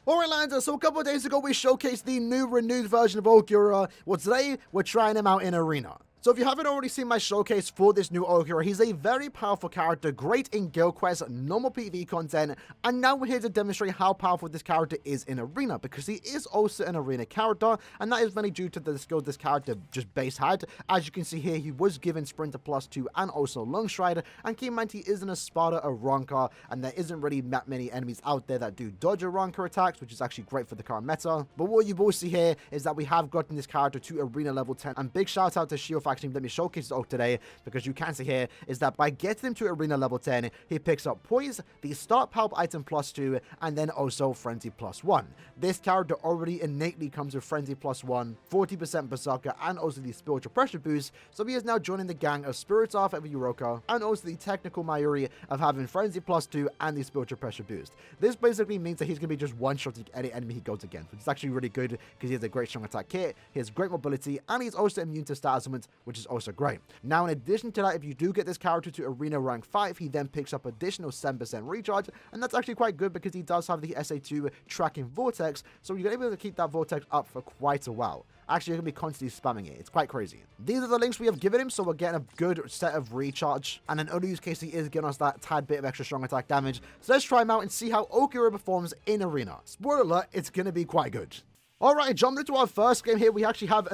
Alright, lads, so a couple of days ago we showcased the new renewed version of ULQUIORRA. Well, today we're trying him out in Arena. So if you haven't already seen my showcase for this new ULQUIORRA, he's a very powerful character, great in guild quests, normal PvE content, and now we're here to demonstrate how powerful this character is in Arena, because he is also an Arena character, and that is mainly due to the skills this character just base had. As you can see here, he was given Sprinter +2 and also Long Stride, and keep in mind he isn't a Sparta or Ronker, and there isn't really that many enemies out there that do dodge or Ronker attacks, which is actually great for the current meta. But what you will see here is that we have gotten this character to Arena level 10, and big shout out to Shield Faction. Let me showcase his ult today, because you can see here is that by getting him to Arena level 10, he picks up Poise, the Start Pulp item +2, and then also Frenzy +1. This character already innately comes with Frenzy +1, 40% Berserker, and also the Spiritual Pressure boost, so he is now joining the gang of Spirits off of Yuroka, and also the technical Mayuri of having Frenzy +2 and the Spiritual Pressure boost. This basically means that he's going to be just one-shotting any enemy he goes against, which is actually really good because he has a great strong attack kit, he has great mobility, and he's also immune to status augments, which is also great. Now, in addition to that, if you do get this character to Arena rank 5, he then picks up additional 7% recharge, and that's actually quite good because he does have the SA2 tracking Vortex, so you're able to keep that Vortex up for quite a while. Actually, you're going to be constantly spamming it. It's quite crazy. These are the links we have given him, so we're getting a good set of recharge. And in other use case, he is giving us that tad bit of extra strong attack damage. So let's try him out and see how ULQUIORRA performs in Arena. Spoiler alert, it's going to be quite good. Alright, jumping into our first game here, we actually have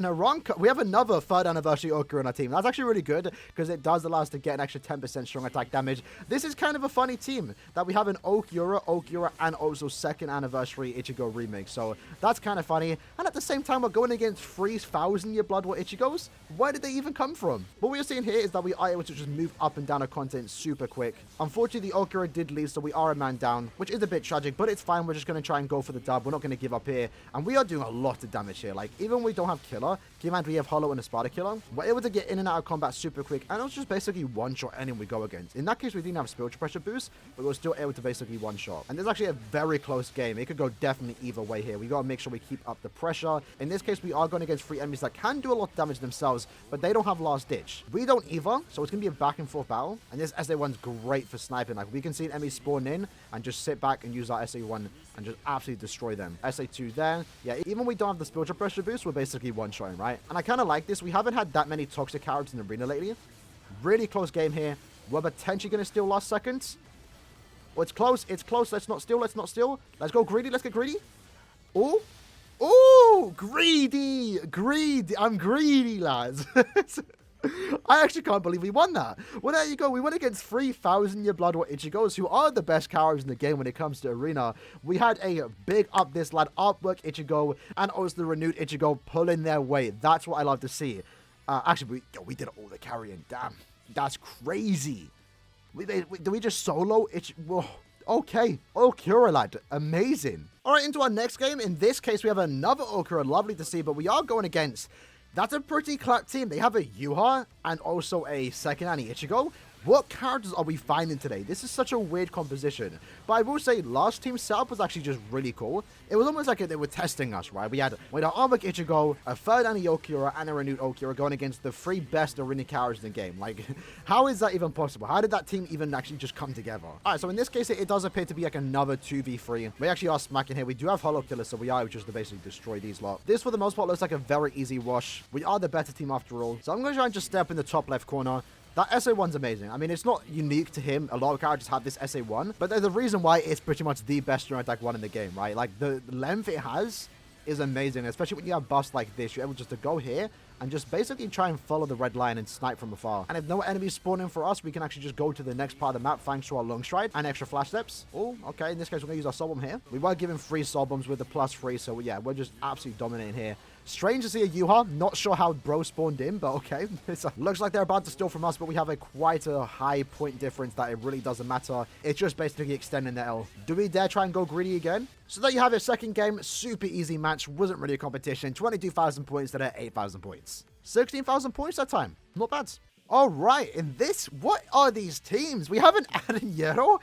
we have another 3rd anniversary ULQUIORRA on our team. That's actually really good, because it does allow us to get an extra 10% strong attack damage. This is kind of a funny team, that we have an ULQUIORRA, and also 2nd anniversary Ichigo remix. So that's kind of funny. And at the same time, we're going against 3,000 year Blood War Ichigos. Where did they even come from? What we are seeing here is that we are able to just move up and down our content super quick. Unfortunately, the ULQUIORRA did leave, so we are a man down, which is a bit tragic, but it's fine. We're just going to try and go for the dub. We're not going to give up here. And we are doing a lot of damage here. Like, even when we don't have killer, keep in mind we have Hollow and a Sparta killer, we're able to get in and out of combat super quick, and it was just basically one-shot anyone we go against. In that case, we didn't have Spiritual Pressure boost, but we were still able to basically one-shot. And this is actually a very close game. It could go definitely either way here. We got to make sure we keep up the pressure. In this case, we are going against 3 enemies that can do a lot of damage themselves, but they don't have Last Ditch. We don't either, so it's going to be a back and forth battle. And this SA1's great for sniping. Like, we can see an enemy spawn in and just sit back and use our SA1 and just absolutely destroy them. SA2 there. Yeah, even when we don't have the Spiritual Pressure boost, we're basically one-shotting, right? And I kind of like this. We haven't had that many toxic characters in Arena lately. Really close game here. We're potentially going to steal last seconds. Oh, it's close. It's close. Let's not steal. Let's not steal. Let's go greedy. Let's get greedy. Oh. Oh, greedy. Greedy. I'm greedy, lads. I actually can't believe we won that. Well, there you go. We went against 3,000 year Blood War Ichigos, who are the best characters in the game when it comes to Arena. We had a big up this lad artwork Ichigo and also the renewed Ichigo pulling their weight. That's what I love to see. Actually, we did all the carrying. Damn, that's crazy. Did we just solo Ichigo? Okay, ULQUIORRA, lad. Amazing. All right, into our next game. In this case, we have another ULQUIORRA. Lovely to see, but we are going against... That's a pretty clapped team. They have a Yuha and also a 2nd Annie Ichigo. What characters are we finding today? This is such a weird composition. But I will say, last team setup was actually just really cool. It was almost like they were testing us, right? We had our Artwork Ichigo, a 3rd Annie ULQUIORRA, and a renewed ULQUIORRA going against the 3 best Arena characters in the game. Like, how is that even possible? How did that team even actually just come together? Alright, so in this case, it does appear to be like another 2v3. We actually are smacking here. We do have Hollow Killer, so we are just to basically destroy these lot. This, for the most part, looks like a very easy wash. We are the better team after all. So I'm going to try and just step in the top left corner. That SA1's amazing. I mean, it's not unique to him. A lot of characters have this SA1, but there's a reason why it's pretty much the best strong attack 1 in the game, right? Like, the length it has is amazing, especially when you have buffs like this. You're able just to go here and just basically try and follow the red line and snipe from afar. And if no enemies spawn in for us, we can actually just go to the next part of the map thanks to our Long Stride and extra flash steps. Oh, okay. In this case, we're going to use our soul bomb here. We were given 3 soul bombs with the +3, so yeah, we're just absolutely dominating here. Strange to see a Yuha. Not sure how bro spawned in, but okay. Looks like they're about to steal from us, but we have quite a high point difference that it really doesn't matter. It's just basically extending the L. Do we dare try and go greedy again? So there you have it. 2nd game. Super easy match. Wasn't really a competition. 22,000 points to their 8,000 points. 16,000 points that time. Not bad. All right. In this, what are these teams? We have an Aaroniero.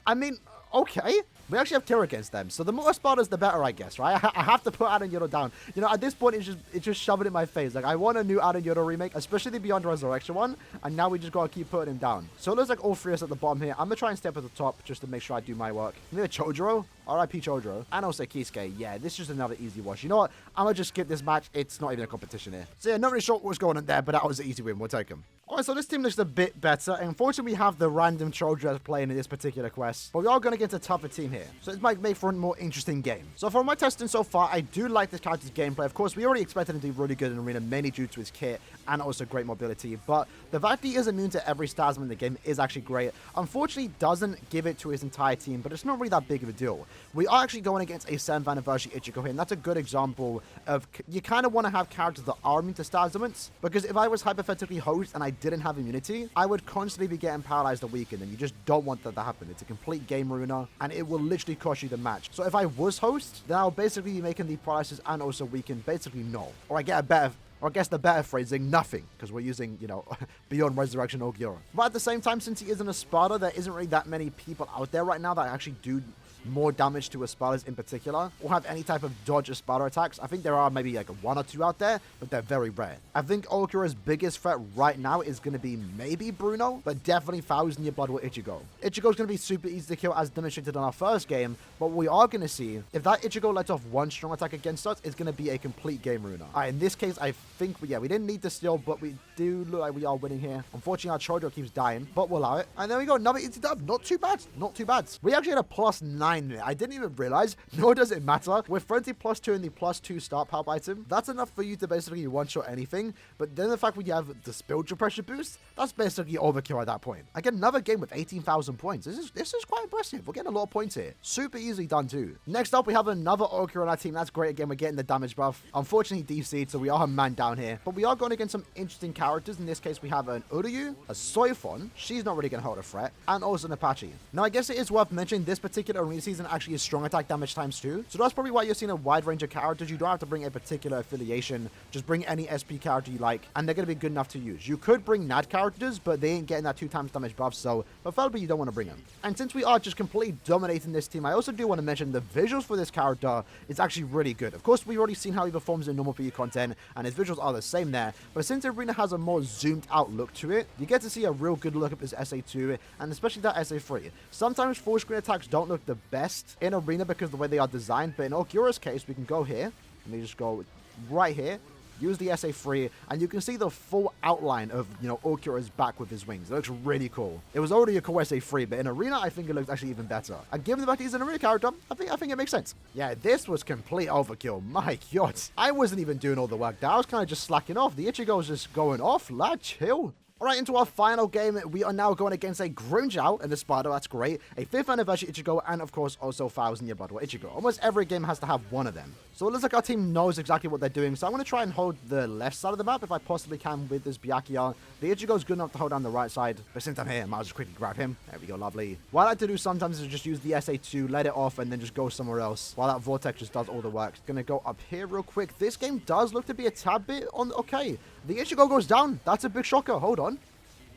I mean... Okay. We actually have tier against them. So the more Spartas, the better, I guess, right? I have to put Aaroniero down. You know, at this point, it's just shoving it in my face. Like, I want a new Aaroniero remake, especially the Beyond Resurrection one. And now we just got to keep putting him down. So it looks like all three of us at the bottom here. I'm going to try and step at the top just to make sure I do my work. Maybe Chodoro. R.I.P. Chodoro. And also Kisuke. Yeah, this is just another easy wash. You know what? I'm going to just skip this match. It's not even a competition here. So yeah, not really sure what was going on there, but that was an easy win. We'll take him. Alright, so this team looks a bit better. Unfortunately, we have the random Chodoro playing in this particular quest. But we are going to get a tougher team here. So it might make for a more interesting game. So from my testing so far, I do like this character's gameplay. Of course, we already expected him to be really good in Arena, mainly due to his kit and also great mobility. But the fact that he is immune to every Stasm in the game is actually great. Unfortunately, doesn't give it to his entire team, but it's not really that big of a deal. We are actually going against a 7th anniversary Ichigo here, and that's a good example of you kind of want to have characters that are immune to Stasm, because if I was hypothetically host and I didn't have immunity, I would constantly be getting paralyzed or weakened, and you just don't want that to happen. It's a complete game ruiner, and it will literally cost you the match. So if I was host, then I'll basically be making the paralysis and also weaken basically null. Or I get a better... Or I guess the better phrasing, nothing, because we're using, you know, Beyond Resurrection ULQUIORRA. But at the same time, since he isn't a Sparta, there isn't really that many people out there right now that actually do more damage to Espadas in particular, or have any type of dodge Espada attacks. I think there are maybe like 1 or 2 out there, but they're very rare. I think ULQUIORRA's biggest threat right now is going to be maybe Bruno, but definitely 1000 Year Blood with Ichigo. Ichigo's going to be super easy to kill as demonstrated in our first game, but what we are going to see, if that Ichigo lets off 1 strong attack against us, it's going to be a complete game ruiner. In this case, I think, we didn't need to steal, but we do look like we are winning here. Unfortunately, our Chodoro keeps dying, but we'll allow it. And there we go, another easy dub. Not too bad, not too bad. We actually had a +9 there. I didn't even realize, nor does it matter. With Frenzy +2 and the +2 start power item, that's enough for you to basically one-shot anything. But then the fact when you have the spiritual pressure boost, that's basically overkill at that point. I get another game with 18,000 points. This is quite impressive. We're getting a lot of points here. Super easily done too. Next up, we have another ULQUIORRA on our team. That's great. Again, we're getting the damage buff. Unfortunately, DC'd, so we are a man down here. But we are going against some interesting characters. In this case, we have an Uryu, a Soifon. She's not really going to hold a threat. And also an Apache. Now, I guess it is worth mentioning this particular arena season actually is strong attack damage ×2. So that's probably why you're seeing a wide range of characters. You don't have to bring a particular affiliation. Just bring any SP character you like, and they're going to be good enough to use. You could bring NAD characters, but they ain't getting that 2x damage buff, so preferably you don't want to bring them. And since we are just completely dominating this team, I also do want to mention the visuals for this character is actually really good. Of course, we've already seen how he performs in normal PE content, and his visuals are the same there, but since Arena has a more zoomed out look to it, you get to see a real good look at his SA2, and especially that SA3. Sometimes full screen attacks don't look the best in Arena because of the way they are designed, but in ULQUIORRA's case, we can go here, and we just go right here, use the SA3, and you can see the full outline of, you know, ULQUIORRA's back with his wings. It looks really cool. It was already a cool SA3, but in Arena, I think it looks actually even better. And given the fact he's an Arena character, I think it makes sense. Yeah, this was complete overkill. My god. I wasn't even doing all the work there. I was kind of just slacking off. The Ichigo was just going off. Lad, chill. Alright, into our final game, we are now going against a Grunjao and a Sparta, that's great, a 5th anniversary Ichigo, and of course also 1000 Year Blood with Ichigo. Almost every game has to have one of them. So it looks like our team knows exactly what they're doing, so I'm going to try and hold the left side of the map if I possibly can with this Byakuya. The Ichigo's good enough to hold down the right side, but since I'm here, I might just quickly grab him. There we go, lovely. What I like to do sometimes is just use the SA2, let it off, and then just go somewhere else, while that Vortex just does all the work. Going to go up here real quick. This game does look to be a tad bit on... Okay, the Ichigo goes down. That's a big shocker. Hold on.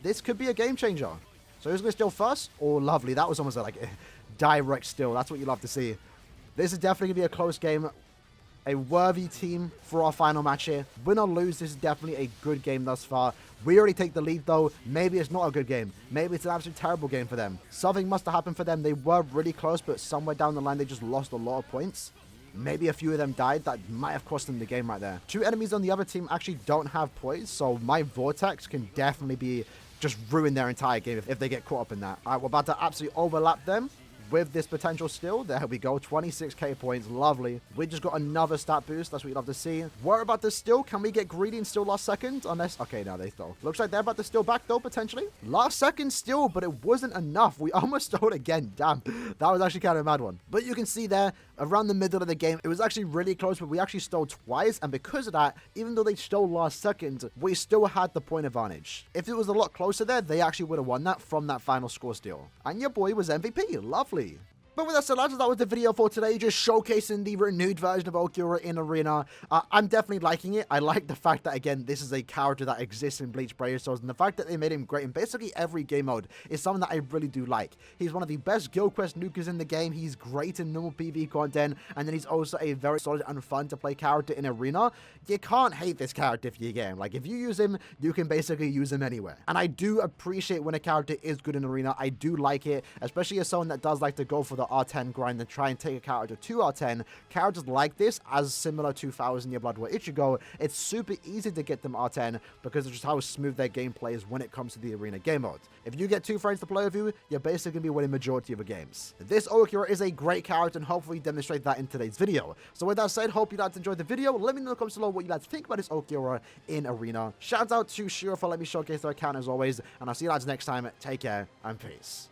This could be a game changer. So who's going to steal first? Oh, lovely. That was almost like a direct steal. That's what you love to see. This is definitely going to be a close game. A worthy team for our final match here. Win or lose, this is definitely a good game thus far. We already take the lead, though. Maybe it's not a good game. Maybe it's an absolute terrible game for them. Something must have happened for them. They were really close, but somewhere down the line, they just lost a lot of points. Maybe a few of them died. That might have cost them the game right there. 2 enemies on the other team actually don't have poise, so my Vortex can definitely be... just ruin their entire game if they get caught up in that. All right, we're about to absolutely overlap them with this potential steal. There we go, 26k points, lovely. We just got another stat boost, that's what you'd love to see. Worry about this steal, can we get greedy and steal last second? Unless, okay, now they stole. Looks like they're about to steal back though, potentially. Last second steal, but it wasn't enough. We almost stole again, damn. That was actually kind of a mad one. But you can see there, around the middle of the game, it was actually really close, but we actually stole twice, and because of that, even though they stole last second, we still had the point advantage. If it was a lot closer there, they actually would have won that from that final score steal. And your boy was MVP, lovely. But with that said, lads, that was the video for today, just showcasing the renewed version of ULQUIORRA in Arena. I'm definitely liking it. I like the fact that, again, this is a character that exists in Bleach Brave Souls, and the fact that they made him great in basically every game mode is something that I really do like. He's one of the best Guild Quest nukers in the game. He's great in normal PvE content, and then he's also a very solid and fun to play character in Arena. You can't hate this character if you get him. Like, if you use him, you can basically use him anywhere. And I do appreciate when a character is good in Arena. I do like it, especially as someone that does like to go for the R10 grind and try and take a character to R10. Characters like this, as similar to 1000 Year Blood where Ichigo, it's super easy to get them R10 because of just how smooth their gameplay is when it comes to the Arena game mode. If you get 2 friends to play with you, you're basically going to be winning majority of the games. This ULQUIORRA is a great character, and hopefully demonstrate that in today's video. So with that said, hope you guys enjoyed the video. Let me know in the comments below what you guys think about this ULQUIORRA in Arena. Shout out to Shiro for letting me showcase their account as always, and I'll see you guys next time. Take care and peace.